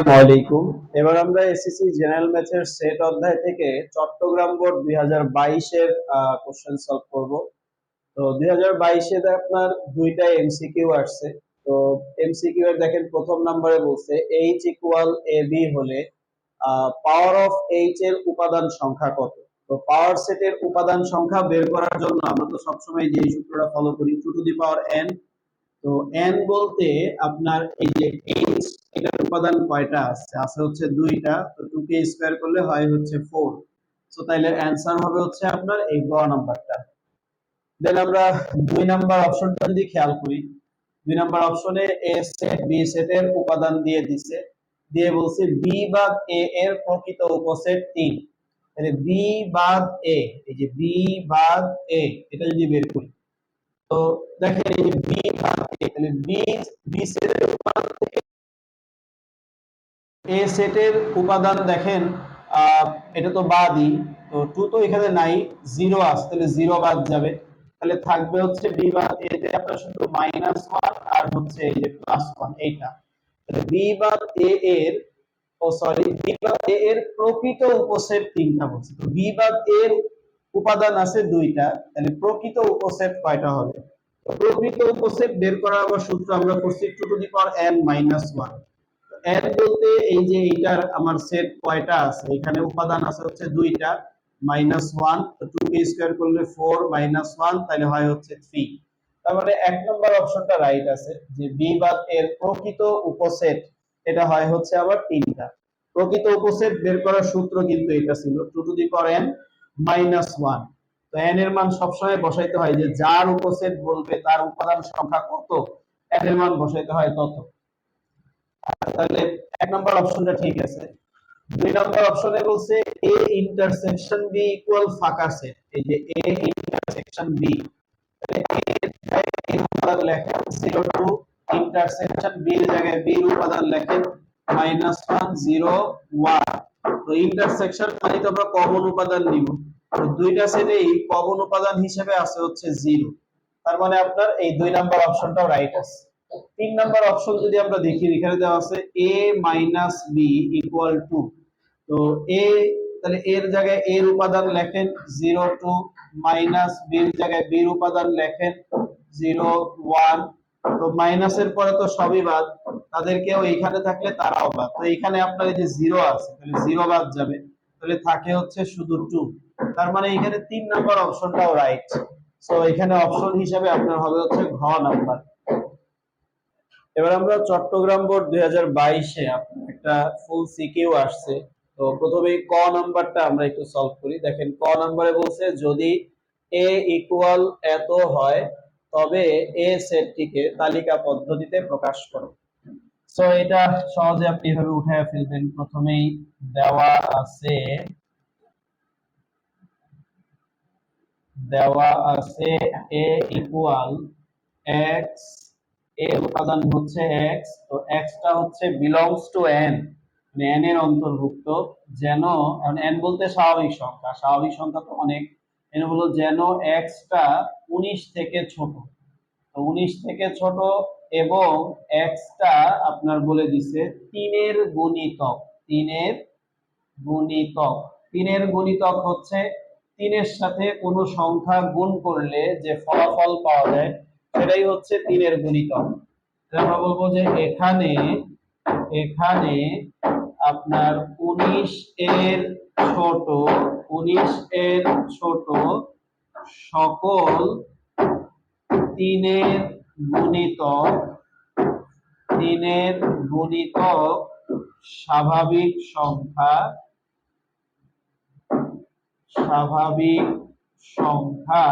ওয়ালাইকুম। এবার আমরা এসএসসি জেনারেল ম্যাথের সেট অধ্যায় থেকে চট্টগ্রাম বোর্ড 2022 এর কোশ্চেন সলভ করব। তো 2022 এ আপনার দুইটা এমসিকিউ আসছে। তো এমসিকিউ এর দেখেন প্রথম নম্বরে বলছে h ইকুয়াল ab হলে পাওয়ার অফ h এর উপাদান সংখ্যা কত। তো পাওয়ার সেটের উপাদান সংখ্যা বের করার জন্য আমরা তো সবসময় যে সূত্রটা ফলো করি 2 টু দি পাওয়ার n। তো n বলতে আপনার এই যে h এটার উপাদান কয়টা আছে? আছে হচ্ছে দুইটা। তো 2 কে স্কয়ার করলে হয় হচ্ছে 4। সো তাইলে অ্যানসার হবে হচ্ছে আপনার এই গ নাম্বারটা। দেন আমরা দুই নাম্বার অপশনটা যদি খেয়াল করি, দুই নাম্বার অপশনে এ সেট বি সেটের উপাদান দিয়ে দিছে, দিয়ে বলছে বি বাদ এ এর প্রকৃত উপসেট 3। তাহলে বি বাদ এ, এই যে বি বাদ এ এটা যদি বের করি, তো দেখেন এই যে বি বাদ এ, তাহলে বি সেটের উপাদান থেকে এ সেটের উপাদান দেখেন এটা তো বাদই। তো 2 তো এখানে নাই, 0 আছে, তাহলে 0 বাদ যাবে। তাহলে থাকবে হচ্ছে বি বাদ এ তে আপনার শুধু -1 আর হচ্ছে এই যে +1 এইটা। তাহলে বি বাদ এ এর, ও সরি, বি বাদ এ এর প্রকৃত উপসেট 3টা বলছে। তো বি বাদ এর উপাদান আছে 2টা, তাহলে প্রকৃত উপসেট কয়টা হবে? তো প্রকৃত উপসেট বের করার আবার সূত্র আমরা করছি 2 to the power n -1। n বলতে এই যে এটার আমার সেট কয়টা আছে, এখানে উপাদান আছে হচ্ছে 2টা, -1। তো 2 কে স্কয়ার করলে 4 -1 তাহলে হয় হচ্ছে 3। তার মানে এক নম্বর অপশনটা রাইট আছে যে বি বাদ এর প্রকৃত উপসেট এটা হয় হচ্ছে আবার 3টা। প্রকৃত উপসেট বের করার সূত্র কিন্তু এটা ছিল 2 টু দি পাওয়ার n -1। তো n এর মান সবসময় বসাইতে হয় যে যার উপসেট বলবে তার উপাদান সংখ্যা কত, n এর মান বসাইতে হয় তত। তাহলে এক নম্বর অপশনটা ঠিক আছে। দুই নম্বর অপশনে বলছে এ ইন্টারসেকশন বি ইকুয়াল ফাঁকা সেট। এই যে এ ইন্টারসেকশন বি, এর উপাদান লেখেন 0 টু ইন্টারসেকশন বি এর জায়গায় বি এর উপাদান লেখেন -1 0 1। তো ইন্টারসেকশন মানে তো আমরা কমন উপাদান নিব। তো দুইটা সেটেই কমন উপাদান হিসেবে আছে হচ্ছে 0। তার মানে আপনার এই দুই নাম্বার অপশনটাও রাইট আছে। তিন নাম্বার অপশন যদি আমরা দেখি, এখানে দেওয়া আছে a - b = 2। তো a, তাহলে এর জায়গায় এর উপাদান লেখেন 0 টু, মাইনাস b এর জায়গায় b এর উপাদান লেখেন 0 1। তো মাইনাসের পরে তো সবই বাদ, তাদেরকেও এখানে থাকলে তারাও বাদ। তো এখানে আপনার এই যে 0 আছে, তাহলে 0 বাদ যাবে, তাহলে থাকে হচ্ছে শুধু 2। তার মানে এখানে 3 নাম্বার অপশনটাও রাইট। সো এখানে অপশন হিসেবে আপনার হবে হচ্ছে ঘ নাম্বার। এবার আমরা চট্টগ্রাম বোর্ড 2022 এ একটা ফুল সিকিউ আসছে। তো প্রথমে ক নাম্বারটা আমরা একটু সলভ করি। দেখেন ক নাম্বারে বলছে যদি a ইকুয়াল এত হয় তবে a সেটটিকে তালিকা পদ্ধতিতে প্রকাশ করো। সো এটা সহজে আপনি এভাবে উঠায় ফেলবেন। প্রথমেই দেওয়া আছে a ইকুয়াল x, এর উপাদান হচ্ছে x। তো x টা হচ্ছে বিলংস টু n, মানে n এর অন্তর্ভুক্ত। যেন n বলতে স্বাভাবিক সংখ্যা, স্বাভাবিক সংখ্যা তো অনেক, এর হলো যেন x টা 19 থেকে ছোট। তো 19 থেকে ছোট এবং x টা আপনার বলে দিছে 3 এর গুণিতক। 3 এর গুণিতক, 3 এর গুণিতক হচ্ছে 3 এর সাথে কোনো সংখ্যা গুণ করলে যে ফলাফল পাওয়া যায় সেটাই হচ্ছে 3 এর গুণিতক। আমরা বলবো যে এখানে এখানে আপনার 19 এর ছোট, 19 এর ছোট সকল 3 এর গুণিতক, 3 এর গুণিতক স্বাভাবিক সংখ্যা, স্বাভাবিক সংখ্যা,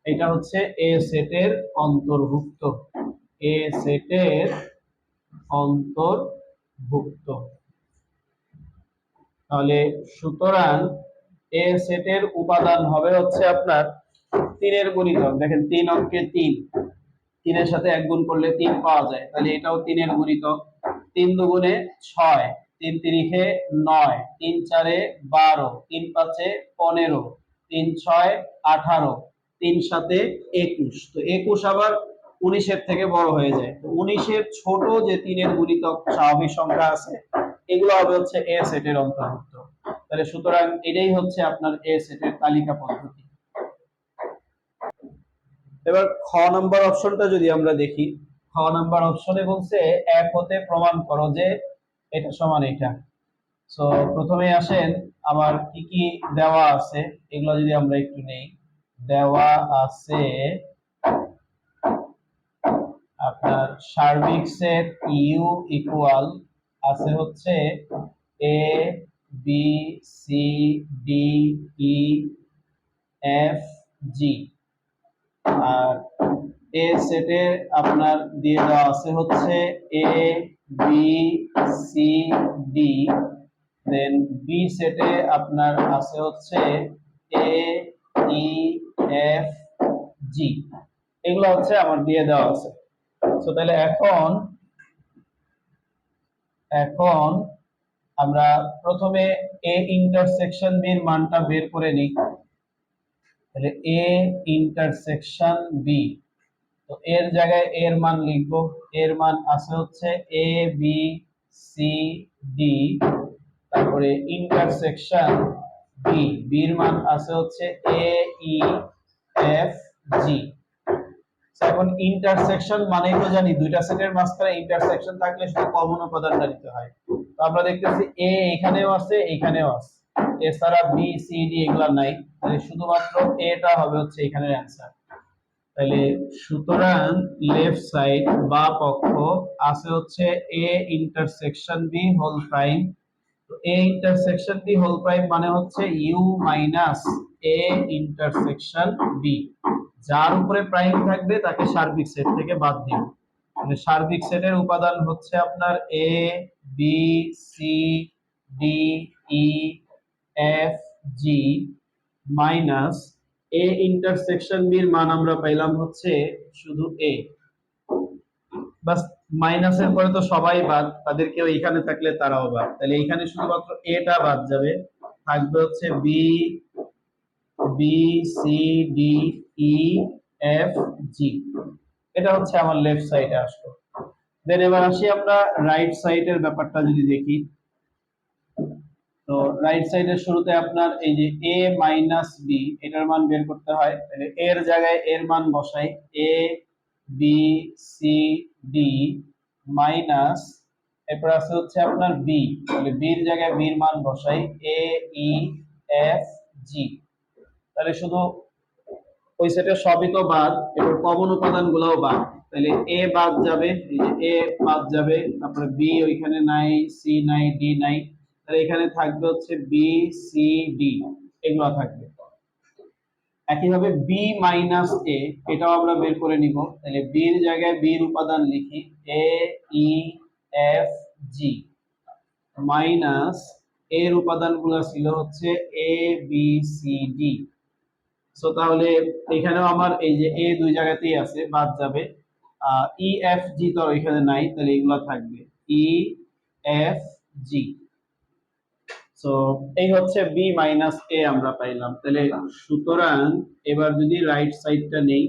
এটা হচ্ছে এ সেটের অন্তর্ভুক্ত, এ সেটের অন্তর্ভুক্ত। তাহলে সুতরাং এ সেটের উপাদান হবে হচ্ছে আপনার 3 এর গুণিতক। দেখেন 3 অঙ্কে 3, 3 এর সাথে 1 গুণ করলে 3 পাওয়া যায়, তাহলে এটাও 3 এর গুণিতক। 3 দুগুণে 6, 3 তিরিখে 9, 3 চারে 12, 3 পাঁচে 15, 3 ছয় 18, 3 সাতে 21। তো 21 আবার 19 এর থেকে বড় হয়ে যায়। তো 19 এর ছোট যে 3 এর গুণিতক স্বাভাবিক সংখ্যা আছে এগুলো হবে হচ্ছে এ সেটের অন্তর্ভুক্ত। তাহলে সুতরাং এটাই হচ্ছে আপনার এ সেটের তালিকা পদ্ধতি। এবার খ নাম্বার অপশনটা যদি আমরা দেখি, খ নাম্বার অপশনে বলছে 1 হতে প্রমাণ করো যে এটা সমান এটা। সো প্রথমে আসেন আমার কি কি দেওয়া আছে এগুলো যদি আমরা একটু নেই। দেওয়া আছে আপনার সার্বিক সেট ইউ ইকুয়াল আছে হচ্ছে A B C D E F G, আর এ সেটে আপনার দিয়ে দেওয়া আছে হচ্ছে A B C D, then B সেটে আপনার আছে হচ্ছে এ ই এফ জি, এগুলো হচ্ছে আমার দিয়ে দেওয়া আছে। তো তাহলে এখন এখন আমরা প্রথমে এ ইন্টারসেকশন বি এর মানটা বের করে নিই। তাহলে এ ইন্টারসেকশন বি, তো এর জায়গায় এর মান লিখবো। এর মান আছে হচ্ছে এ বি সি ডি, তারপরে ইন্টারসেকশন বি, বির মান আছে হচ্ছে এ ই এফ জি। এখন ইন্টারসেকশন মানেই তো জানি দুইটা সেটের মাঝখানে ইন্টারসেকশন থাকলে শুধু কমন উপাদানটা নিতে হয়। তো আমরা দেখতেছি এ এখানেও আছে এখানেও আছে, এছাড়া বি সি ডি এগুলা নাই, তাহলে শুধুমাত্র এটা হবে হচ্ছে এখানের অ্যান্সার। তাহলে সুতরাং লেফট সাইড বা পক্ষ আছে হচ্ছে A intersection B whole prime. তো A intersection B whole prime মানে হচ্ছে U minus A intersection B, যার উপরে প্রাইম থাকবে তাকে সার্বিক সেট থেকে বাদ দিন। মানে সার্বিক সেটের উপাদান হচ্ছে আপনার A B C D E F G minus A intersection B এর মান আমরা পাইলাম হচ্ছে শুধু এ, বাস মাইনাসের পরে তো সবাই বাদ, তাদের কেউ এখানে থাকলে তারাও বাদ, তাহলে এখানে শুধুমাত্র এটা বাদ যাবে, থাকবে হচ্ছে B B C D E F G. এটা হচ্ছে আমার লেফট সাইডে আসলো। দেন এবার আসি আমরা রাইট সাইডের ব্যাপারটা যদি দেখি। তো রাইট সাইডের শুরুতে আপনার এই যে a মাইনাস বি এটার মান বের করতে হয়, তাহলে এর জায়গায় এর মান বসাই এ বি সি ডি মাইনাস, এরপর আছে হচ্ছে আপনার বি, তাহলে বির জায়গায় বির মান বসাই এ ই এফ জি। তাহলে শুধু ওই সেটের সবই তো বাদ, এবার কমন উপাদান গুলাও বাদ, তাহলে এ বাদ যাবে, এই যে এ বাদ যাবে, তারপরে বি ওইখানে নাই, সি নাই, ডি নাই, তাহলে এখানে থাকবে হচ্ছে বি সি ডি এগুলো থাকবে। একইভাবে বি মাইনাস এ এটাও আমরা বের করে নিব, তাহলে বি এর জায়গায় বি এর উপাদান লিখি এ ই এফ জি মাইনাস এর উপাদানগুলো ছিল হচ্ছে A B C D. So তাহলে এখানেও আমার এই যে এ দুই জায়গাতেই আছে, বাদ যাবে, ই এফ জি তো এখানে নাই, তাহলে এগুলো থাকবে ই এফ জি। সো এই হচ্ছে বি মাইনাস এ আমরা পাইলাম। তাহলে সুতরাং এবার যদি রাইট সাইডটা নেই,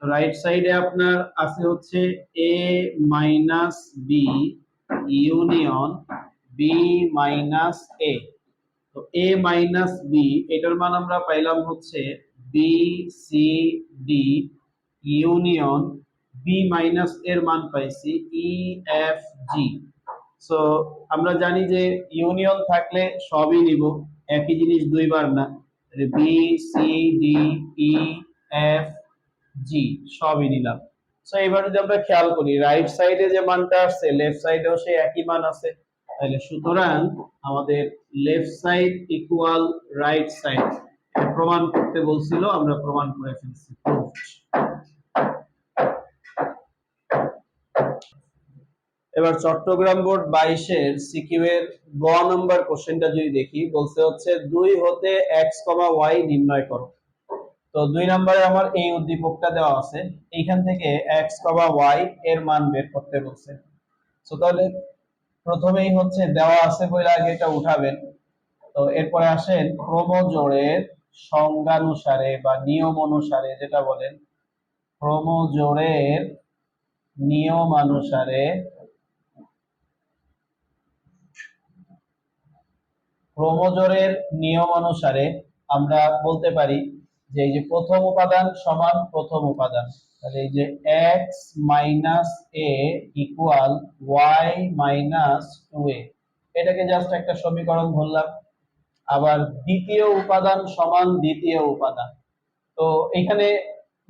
রাইট সাইডে আপনার আছে হচ্ছে A minus B union B minus A. তো এ মাইনাস বি এটার মান আমরা পাইলাম হচ্ছে B C D union B minus এর মান পাইছি ই এফ জি। সো আমরা জানি যে ইউনিয়ন থাকলে সবই নিব, একই জিনিস দুইবার না, B C D E F G সবই নিলাম। সো এবার যদি আমরা খেয়াল করি রাইট সাইডে যে মানটা আসছে লেফট সাইডেও সেই একই মান আছে, তাহলে সুতরাং আমাদের left side equal right side প্রমাণ করতে বলছিল, আমরা প্রমাণ করে ফেলছি। এবার চট্টগ্রাম বোর্ড 22 এর সিকিউ এর গ নাম্বার কোশ্চেনটা যদি দেখি, বলছে হচ্ছে 2 হতে x, y নির্ণয় করো। তো 2 নম্বরে আমার এই উদ্দীপকটা দেওয়া আছে, এইখান থেকে x, y এর মান বের করতে বলছে। সো তাহলে প্রথমেই হচ্ছে দেওয়া আছে বলে আগে এটা উঠাবেন। তো এরপরে আসেন ক্রমজোড়ের সংজ্ঞানুসারে বা নিয়ম অনুসারে যেটা বলেন ক্রোমোজোরের নিয়মানুসারে আমরা বলতে পারি যে এই যে প্রথম উপাদান সমান প্রথম উপাদান, তাহলে এই যে x minus a equal y minus 2a, এটাকে জাস্ট একটা সমীকরণ ধরলাম। আবার দ্বিতীয় উপাদান সমান দ্বিতীয় উপাদান, তো এখানে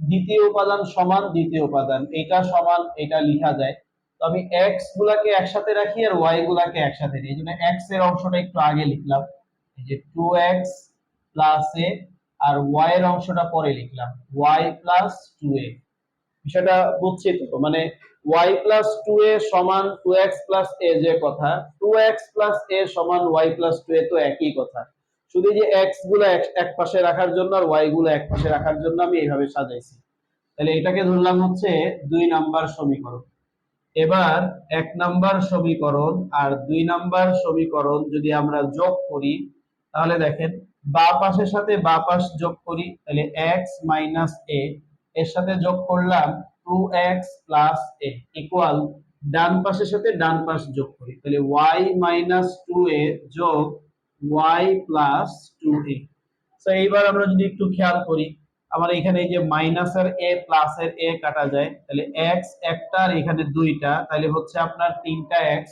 দ্বিতীয় উপাদান সমান দ্বিতীয় উপাদান, এটা সমান এটা লেখা যায়। তো আমি x গুলাকে একসাথে রাখি আর y গুলাকে একসাথে নিই, এইজন্য x এর অংশটা একটু আগে লিখলাম, এই যে 2x plus a, R y এর অংশটা পরে লিখলাম y প্লাস 2a। বিষয়টা বুঝছি তো, মানে y প্লাস 2a সমান 2x প্লাস a যে কথা, 2x প্লাস a সমান y প্লাস 2a তো একই কথা, শুধু যে x গুলো এক পাশে রাখার জন্য আর y গুলো এক পাশে রাখার জন্য আমি এইভাবে সাজাইছি। তাহলে এটাকে ধরলাম হচ্ছে 2 নাম্বার সমীকরণ। এবার 1 নাম্বার সমীকরণ আর 2 নাম্বার সমীকরণ যদি আমরা যোগ করি, তাহলে দেখেন বাঁ পাশের সাথে বাঁ পাশ যোগ করি, তাহলে x মাইনাস a এর সাথে যোগ করলাম 2x প্লাস a ইকুয়াল ডান পাশের সাথে ডান পাশ যোগ করি, তাহলে y মাইনাস 2a যোগ y প্লাস 2a। তো এইবার আমরা যদি একটু খেয়াল করি, আমার এখানে এই যে মাইনাস আর a প্লাস এর a কাটা যায়, তাহলে x একটা আর এখানে দুইটা, তাহলে হচ্ছে আপনার 3টা x,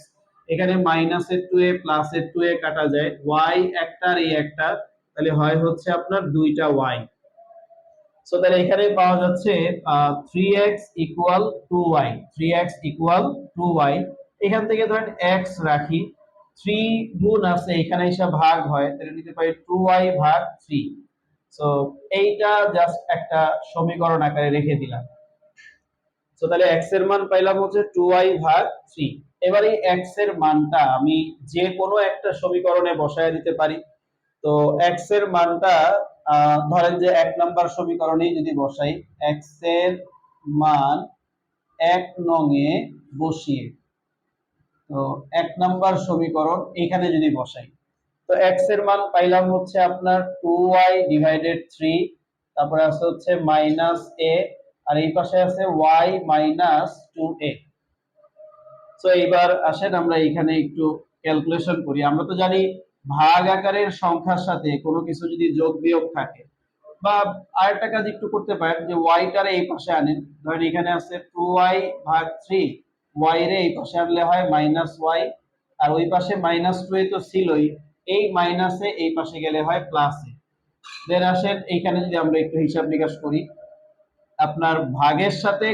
এখানে মাইনাস এর 2a প্লাস এর 2a কাটা যায়, y একটা আর এই একটা, তাহলে হয় হচ্ছে আপনার 2টা y। সো তাহলে এখানে পাওয়া যাচ্ছে 3x equal 2y, 3x equal 2y। এখান থেকে ধরেন x রাখি, 3 গুণ আছে এখানে এসে ভাগ হয়, তাহলে নিতে পারি 2y ভাগ 3। সো এইটা জাস্ট একটা সমীকরণ আকারে রেখে দিলাম। সো তাহলে x এর মান পাইলাম হচ্ছে 2y ভাগ 3। এবার এই x এর মানটা আমি যে কোনো একটা সমীকরণে বসায় দিতে পারি। তো x এর মানটা ধরেন যে 1 নাম্বার সমীকরণেই যদি বসাই, x এর মান 1 নং এ বসিয়ে, তো 1 নাম্বার সমীকরণ এখানে যদি বসাই, তো x এর মান পাইলাম হচ্ছে আপনার 2y ডিভাইডেড 3, তারপরে আছে হচ্ছে মাইনাস a, আর এই পাশে আছে y মাইনাস 2a। সো এইবার আসেন আমরা এখানে একটু ক্যালকুলেশন করি। আমরা তো জানি ভাগ আকারের সংখ্যার সাথে কোনো কিছু যদি যোগ বিয়োগ থাকে, বা আরেকটা কাজ একটু করতে পারেন যে y টারে এই পাশে আনেন, ধরেন এখানে আছে 2y ভাগ 3, y রে এই পাশে আনলে হয় মাইনাস y, আর ওই পাশে মাইনাস 2a তো ছিলই, এই মাইনাসে এই পাশে গেলে হয় প্লাসে। দেন আসেন এইখানে যদি আমরা একটু হিসাব নিকাশ করি, আপনার ভাগের সাথে